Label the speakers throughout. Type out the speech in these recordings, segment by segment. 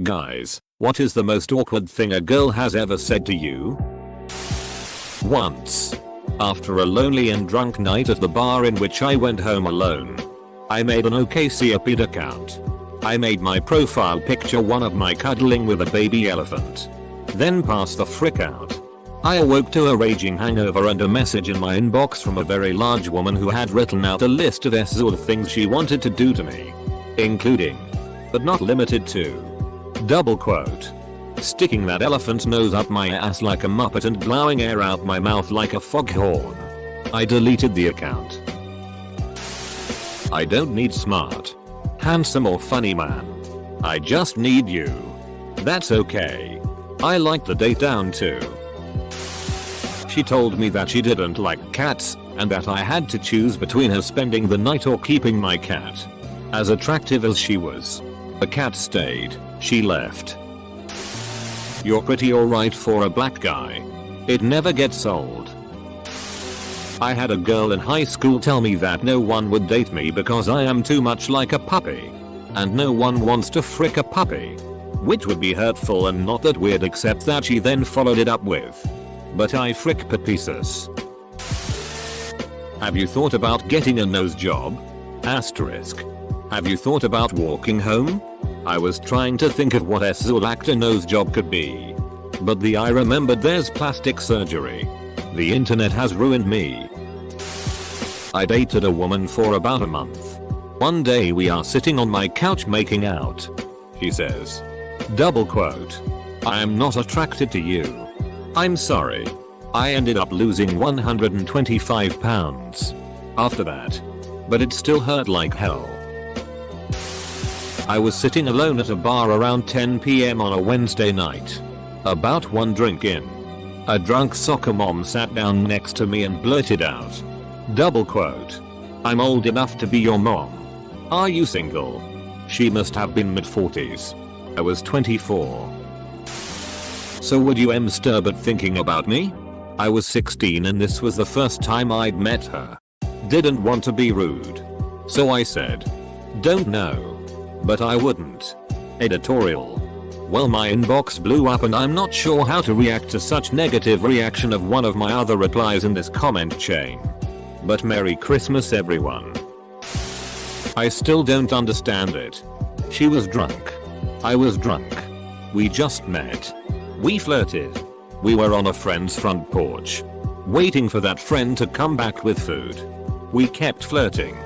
Speaker 1: Guys, what is the most awkward thing a girl has ever said to you? Once, after a lonely and drunk night at the bar in which I went home alone, I made an OKCupid account. I made my profile picture one of my cuddling with a baby elephant. Then passed the frick out. I awoke to a raging hangover and a message in my inbox from a very large woman who had written out a list of things she wanted to do to me. Including, but not limited to, double quote, sticking that elephant nose up my ass like a muppet and blowing air out my mouth like a foghorn. I deleted the account. I don't need smart, handsome or funny man. I just need you. That's okay. I like the date down too. She told me that she didn't like cats and that I had to choose between her spending the night or keeping my cat. As attractive as she was, the cat stayed. She left. You're pretty alright for a black guy. It never gets old. I had a girl in high school tell me that no one would date me because I am too much like a puppy. And no one wants to frick a puppy. Which would be hurtful and not that weird, except that she then followed it up with, but I frick pieces. Have you thought about getting a nose job? Asterisk. Have you thought about walking home? I was trying to think of what a nose job could be. But I remembered there's plastic surgery. The internet has ruined me. I dated a woman for about a month. One day we are sitting on my couch making out. She says, double quote, I am not attracted to you. I'm sorry. I ended up losing 125 pounds after that. But it still hurt like hell. I was sitting alone at a bar around 10 PM on a Wednesday night. About one drink in, a drunk soccer mom sat down next to me and blurted out, double quote, I'm old enough to be your mom. Are you single? She must have been mid-40s. I was 24. So would you stir but thinking about me? I was 16 and this was the first time I'd met her. Didn't want to be rude. So I said, don't know. But I wouldn't. Editorial. Well, my inbox blew up and I'm not sure how to react to such negative reaction of one of my other replies in this comment chain. But Merry Christmas everyone. I still don't understand it. She was drunk. I was drunk. We just met. We flirted. We were on a friend's front porch, waiting for that friend to come back with food. We kept flirting,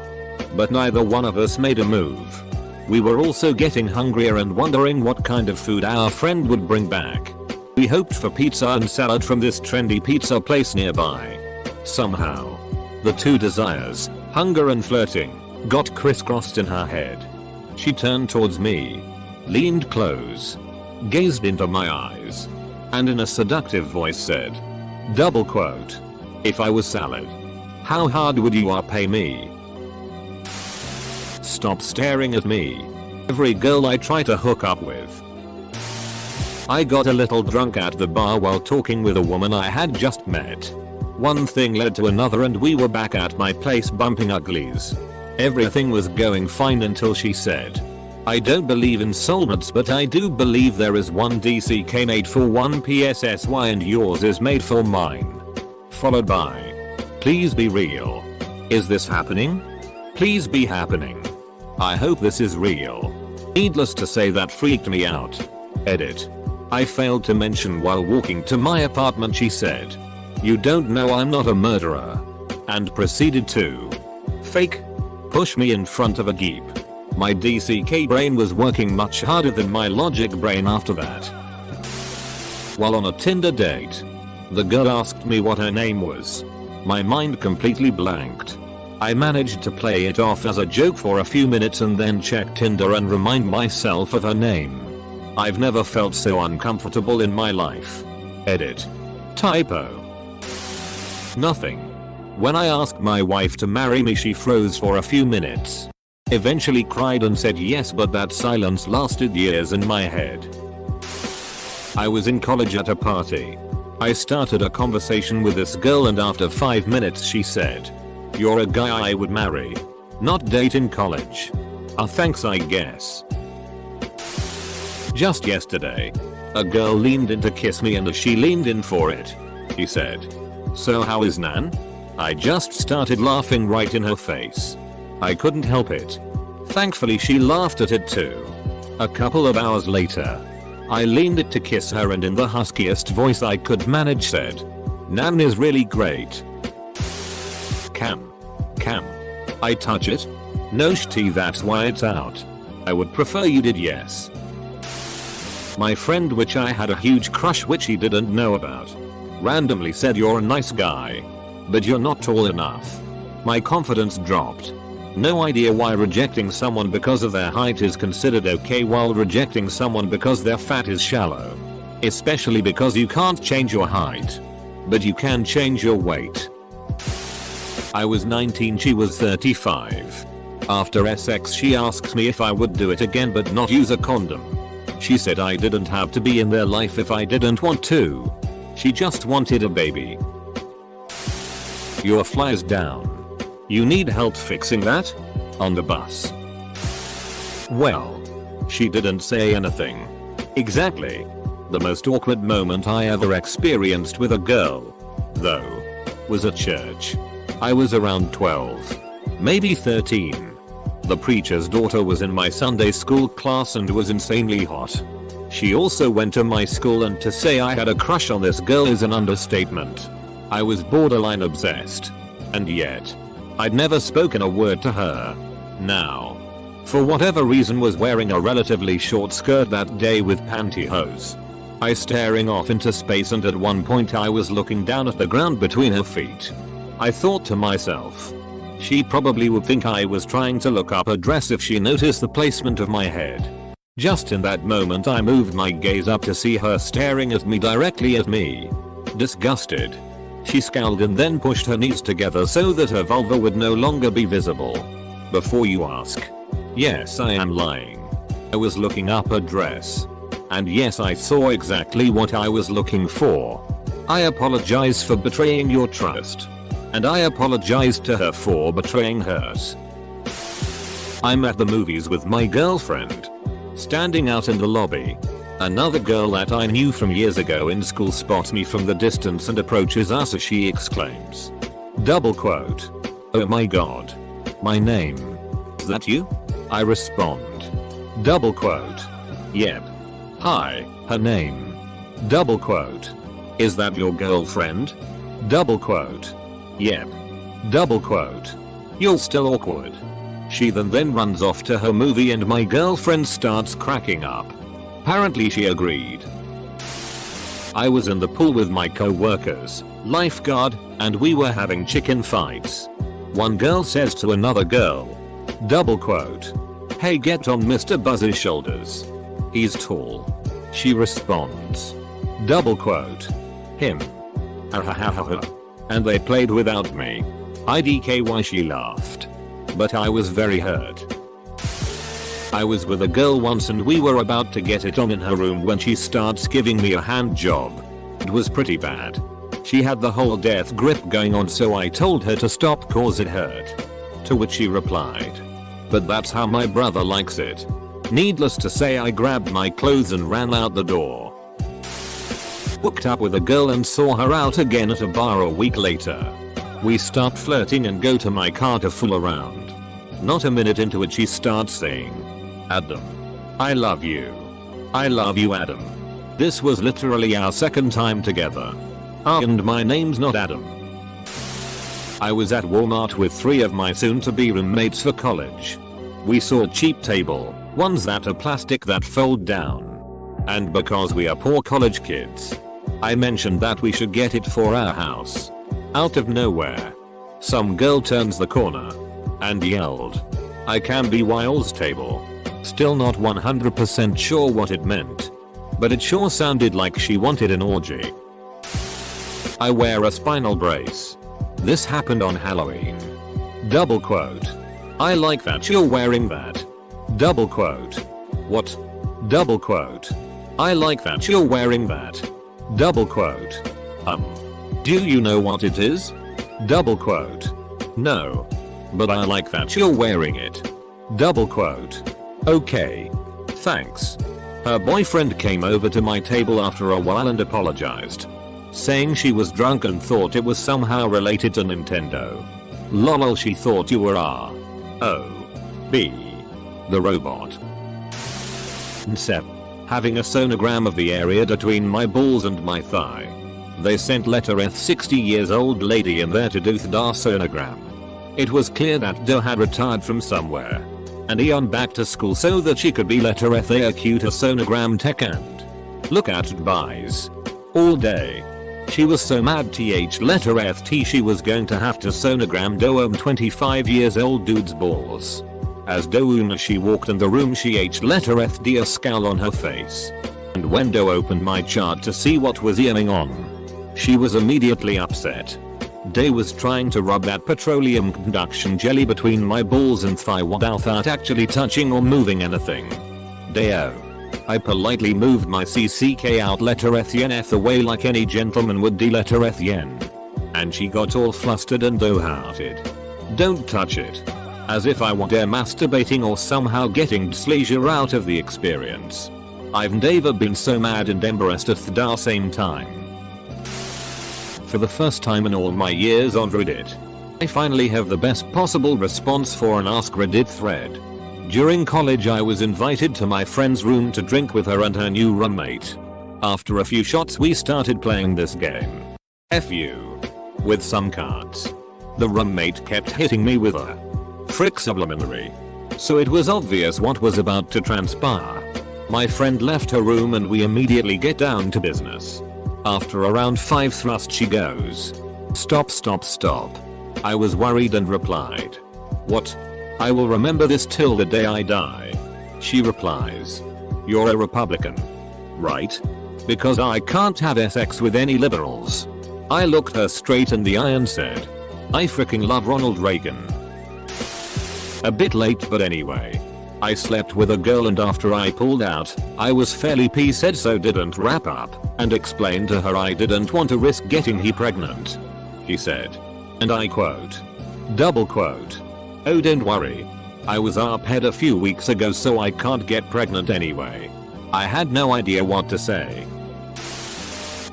Speaker 1: but neither one of us made a move. We were also getting hungrier and wondering what kind of food our friend would bring back. We hoped for pizza and salad from this trendy pizza place nearby. Somehow, the two desires, hunger and flirting, got crisscrossed in her head. She turned towards me, leaned close, gazed into my eyes, and in a seductive voice said, double quote, if I was salad, how hard would you pay me? Stop staring at me. Every girl I try to hook up with. I got a little drunk at the bar while talking with a woman I had just met. One thing led to another and we were back at my place bumping uglies. Everything was going fine until she said, I don't believe in soulmates, but I do believe there is one DCK made for one PSSY and yours is made for mine. Followed by, please be real. Is this happening? Please be happening. I hope this is real. Needless to say, that freaked me out. Edit. I failed to mention while walking to my apartment she said, you don't know I'm not a murderer. And proceeded to fake push me in front of a Jeep. My DCK brain was working much harder than my logic brain after that. While on a Tinder date, the girl asked me what her name was. My mind completely blanked. I managed to play it off as a joke for a few minutes and then check Tinder and remind myself of her name. I've never felt so uncomfortable in my life. Edit. Typo. Nothing. When I asked my wife to marry me, she froze for a few minutes. Eventually cried and said yes, but that silence lasted years in my head. I was in college at a party. I started a conversation with this girl and after 5 minutes she said, you're a guy I would marry. Not date in college. Thanks I guess. Just yesterday, a girl leaned in to kiss me, and as she leaned in for it, she said, "So how is Nan?" I just started laughing right in her face. I couldn't help it. Thankfully she laughed at it too. A couple of hours later, I leaned it to kiss her and in the huskiest voice I could manage said, "Nan is really great." Can I touch it? No shitty, that's why it's out. I would prefer you did, yes. My friend, which I had a huge crush which he didn't know about, randomly said, "You're a nice guy, but you're not tall enough." My confidence dropped. No idea why rejecting someone because of their height is considered okay while rejecting someone because their fat is shallow. Especially because you can't change your height, but you can change your weight. I was 19, she was 35. After sex she asks me if I would do it again but not use a condom. She said I didn't have to be in their life if I didn't want to. She just wanted a baby. Your fly's down. You need help fixing that? On the bus. Well, she didn't say anything. Exactly. The most awkward moment I ever experienced with a girl, though, was at church. I was around 12, maybe 13. The preacher's daughter was in my Sunday school class and was insanely hot. She also went to my school, and to say I had a crush on this girl is an understatement. I was borderline obsessed. And yet, I'd never spoken a word to her. Now, for whatever reason, was wearing a relatively short skirt that day with pantyhose. I staring off into space, and at one point I was looking down at the ground between her feet. I thought to myself, she probably would think I was trying to look up her dress if she noticed the placement of my head. Just in that moment I moved my gaze up to see her staring at me, directly at me. Disgusted, she scowled and then pushed her knees together so that her vulva would no longer be visible. Before you ask, yes, I am lying. I was looking up her dress. And yes, I saw exactly what I was looking for. I apologize for betraying your trust. And I apologized to her for betraying hers. I'm at the movies with my girlfriend. Standing out in the lobby. Another girl that I knew from years ago in school spots me from the distance and approaches us as she exclaims, double quote, "Oh my god. My name. Is that you?" I respond, double quote, "Yep. Hi, her name. Double quote. Is that your girlfriend?" Double quote. "Yep." Double quote. You're still awkward. She then runs off to her movie and my girlfriend starts cracking up. Apparently she agreed. I was in the pool with my co-workers, lifeguard, and we were having chicken fights. One girl says to another girl, double quote, "Hey, get on Mr. Buzz's shoulders. He's tall." She responds, double quote, "Him." And they played without me. IDKY she laughed. But I was very hurt. I was with a girl once and we were about to get it on in her room when she starts giving me a hand job. It was pretty bad. She had the whole death grip going on, so I told her to stop cause it hurt. To which she replied, "But that's how my brother likes it." Needless to say, I grabbed my clothes and ran out the door. Hooked up with a girl and saw her out again at a bar a week later. We start flirting and go to my car to fool around. Not a minute into it she starts saying, "Adam. I love you. I love you, Adam." This was literally our second time together. And my name's not Adam. I was at Walmart with 3 of my soon-to-be roommates for college. We saw cheap table, ones that are plastic that fold down. And because we are poor college kids, I mentioned that we should get it for our house. Out of nowhere, some girl turns the corner and yelled, "I can be Wild's table." Still not 100% sure what it meant, but it sure sounded like she wanted an orgy. I wear a spinal brace. This happened on Halloween. Double quote. I like that you're wearing that. Double quote. What? Double quote. I like that you're wearing that. Double quote. Do you know what it is? Double quote. No. But I like that you're wearing it. Double quote. Okay. Thanks. Her boyfriend came over to my table after a while and apologized, saying she was drunk and thought it was somehow related to Nintendo. Lol, she thought you were R.O.B. the robot. 7. Having a sonogram of the area between my balls and my thigh. They sent letter F 60 years old lady in there to do the sonogram. It was clear that doe had retired from somewhere and on back to school so that she could be letter F a cute a sonogram tech and look at it buys all day. She was so mad letter F T she was going to have to sonogram doe 25 years old dude's balls. As doe she walked in the room she letter F D a scowl on her face. And when doe opened my chart to see what was going on, she was immediately upset. Day was trying to rub that petroleum conduction jelly between my balls and thigh without actually touching or moving anything. Day-o. I politely moved my CCK out letter F yen F away like any gentleman would do letter F yen. And she got all flustered and doe-hearted. Don't touch it. As if I were dare masturbating or somehow getting pleasure out of the experience. I've never been so mad and embarrassed at the same time. For the first time in all my years on Reddit, I finally have the best possible response for an AskReddit thread. During college I was invited to my friend's room to drink with her and her new roommate. After a few shots we started playing this game. FU. With some cards. The roommate kept hitting me with a frick subliminary. So it was obvious what was about to transpire. My friend left her room and we immediately get down to business. After around 5 thrusts she goes, "Stop stop stop." I was worried and replied, "What? I will remember this till the day I die." She replies, "You're a Republican, right? Because I can't have sex with any liberals." I looked her straight in the eye and said, "I freaking love Ronald Reagan." A bit late but anyway. I slept with a girl and after I pulled out, I was fairly pissed so didn't wrap up and explained to her I didn't want to risk getting he pregnant. He said, and I quote, double quote, "Oh don't worry. I was head a few weeks ago so I can't get pregnant anyway." I had no idea what to say.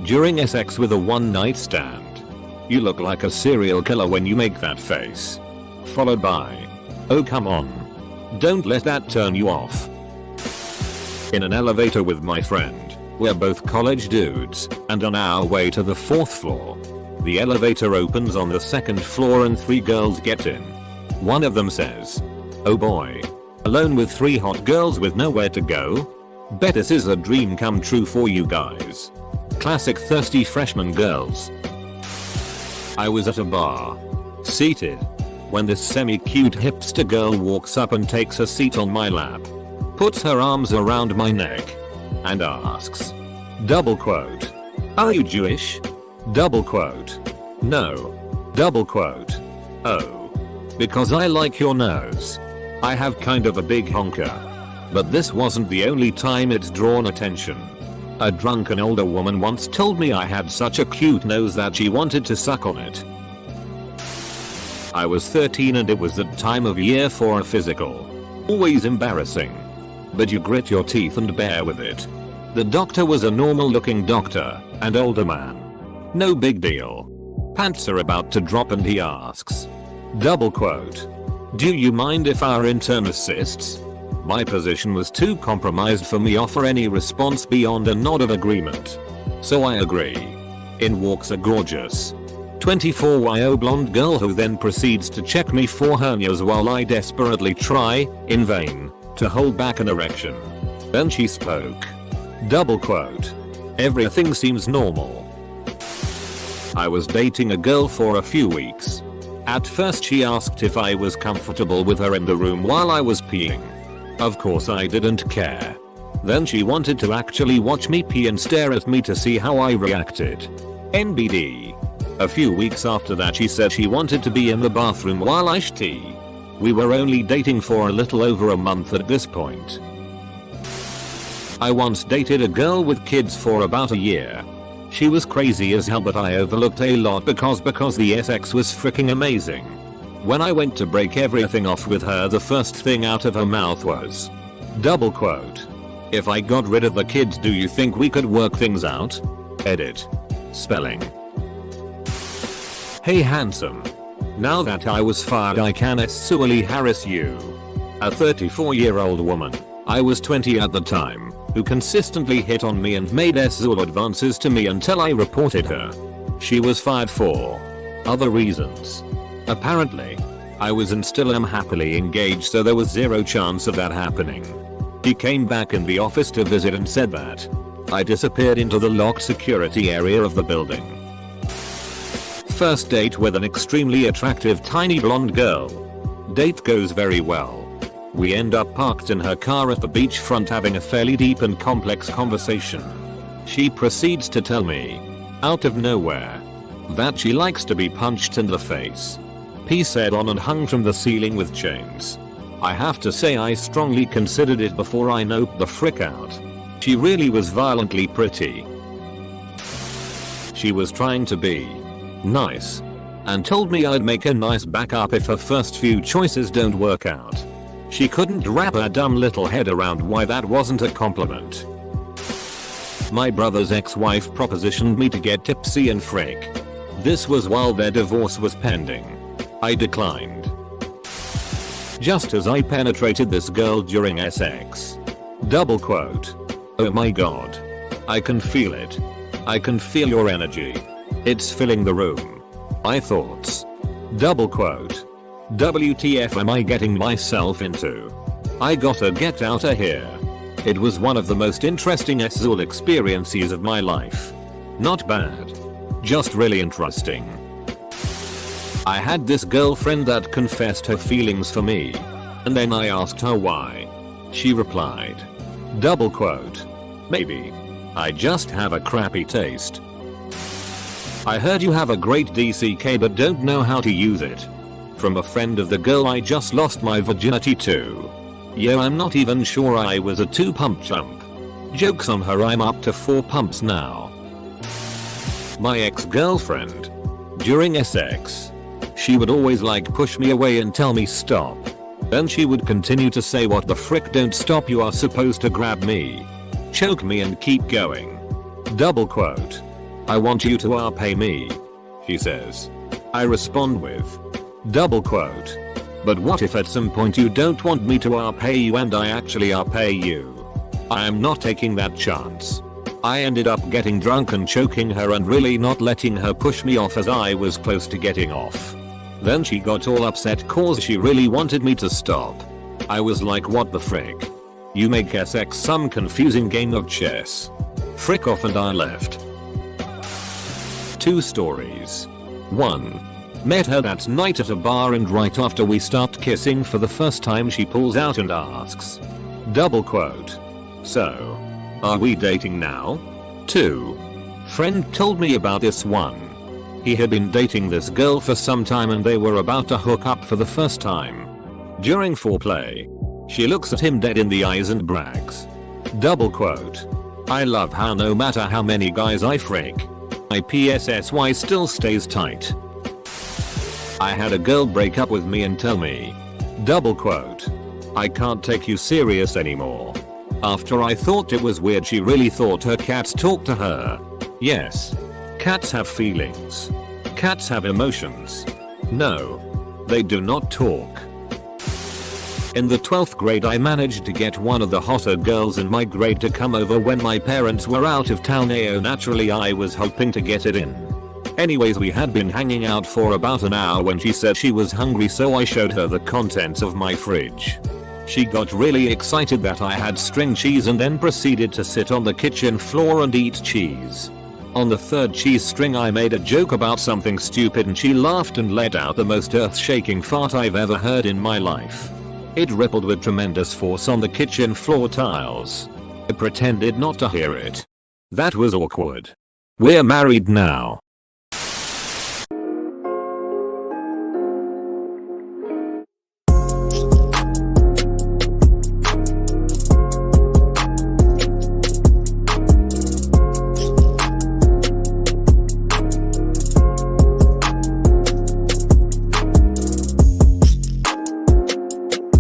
Speaker 1: During sex with a one night stand. You look like a serial killer when you make that face. Followed by, "Oh come on. Don't let that turn you off." In an elevator with my friend, we're both college dudes, and on our way to the 4th floor. The elevator opens on the 2nd floor and 3 girls get in. One of them says, "Oh boy. Alone with 3 hot girls with nowhere to go? Bet this is a dream come true for you guys. Classic thirsty freshman girls." I was at a bar, seated, when this semi-cute hipster girl walks up and takes a seat on my lap, puts her arms around my neck, and asks, double quote, "Are you Jewish?" Double quote, "No." Double quote, "Oh. Because I like your nose. I have kind of a big honker." But this wasn't the only time it's drawn attention. A drunken older woman once told me I had such a cute nose that she wanted to suck on it. I was 13 and it was the time of year for a physical. Always embarrassing. But you grit your teeth and bear with it. The doctor was a normal looking doctor, and older man. No big deal. Pants are about to drop and he asks, double quote, "Do you mind if our intern assists?" My position was too compromised for me offer any response beyond a nod of agreement. So I agree. In walks a gorgeous 24-year-old blonde girl who then proceeds to check me for hernias while I desperately try, in vain, to hold back an erection. Then she spoke. Double quote, "Everything seems normal." I was dating a girl for a few weeks. At first she asked if I was comfortable with her in the room while I was peeing. Of course I didn't care. Then she wanted to actually watch me pee and stare at me to see how I reacted. NBD. A few weeks after that she said she wanted to be in the bathroom while I tea. We were only dating for a little over a month at this point. I once dated a girl with kids for about a year. She was crazy as hell but I overlooked a lot because the sex was freaking amazing. When I went to break everything off with her the first thing out of her mouth was, double quote, If I got rid of the kids, do you think we could work things out? Edit. Spelling. Hey handsome. Now that I was fired, I can sexually harass you. A 34-year-old woman, I was 20 at the time, who consistently hit on me and made sexual advances to me until I reported her. She was fired for other reasons. Apparently, I was and still am happily engaged, so there was zero chance of that happening. He came back in the office to visit and said that I disappeared into the locked security area of the building. First date with an extremely attractive tiny blonde girl. Date goes very well. We end up parked in her car at the beachfront having a fairly deep and complex conversation. She proceeds to tell me, out of nowhere, that she likes to be punched in the face. Said on and hung from the ceiling with chains. I have to say I strongly considered it before I noped the frick out. She really was violently pretty. She was trying to be nice and told me I'd make a nice backup if her first few choices don't work out. She couldn't wrap her dumb little head around why that wasn't a compliment. My brother's ex-wife propositioned me to get tipsy and frick. This was while their divorce was pending. I declined. Just as I penetrated this girl during sex. Double quote. Oh my god. I can feel it. I can feel your energy. It's filling the room. My thoughts. Double quote. WTF am I getting myself into? I gotta get out of here. It was one of the most interesting sexual experiences of my life. Not bad. Just really interesting. I had this girlfriend that confessed her feelings for me. And then I asked her why. She replied. Double quote. Maybe. I just have a crappy taste. I heard you have a great DCK but don't know how to use it. From a friend of the girl I just lost my virginity to. Yo, I'm not even sure I was a 2-pump chump. Jokes on her, I'm up to 4 pumps now. My ex-girlfriend. During sex. She would always push me away and tell me stop. Then she would continue to say what the frick, don't stop, you are supposed to grab me. Choke me and keep going. Double quote. I want you to pay me. She says. I respond with. Double quote. But what if at some point you don't want me to pay you and I actually pay you? I am not taking that chance. I ended up getting drunk and choking her and really not letting her push me off as I was close to getting off. Then she got all upset cause she really wanted me to stop. I was like, what the frick? You make sex some confusing game of chess. Frick off, and I left. 2 stories. 1. Met her that night at a bar and right after we start kissing for the first time she pulls out and asks. Double quote. So, are we dating now? 2. Friend told me about this one. He had been dating this girl for some time and they were about to hook up for the first time. During foreplay, she looks at him dead in the eyes and brags. Double quote. I love how no matter how many guys I frick, my PSSY still stays tight. I had a girl break up with me and tell me. Double quote. I can't take you serious anymore. After I thought it was weird, she really thought her cats talk to her. Yes. Cats have feelings. Cats have emotions. No. They do not talk. In the 12th grade I managed to get one of the hotter girls in my grade to come over when my parents were out of town. Naturally I was hoping to get it in. Anyways, we had been hanging out for about an hour when she said she was hungry, so I showed her the contents of my fridge. She got really excited that I had string cheese and then proceeded to sit on the kitchen floor and eat cheese. On the 3rd cheese string I made a joke about something stupid and she laughed and let out the most earth-shaking fart I've ever heard in my life. It rippled with tremendous force on the kitchen floor tiles. I pretended not to hear it. That was awkward. We're married now.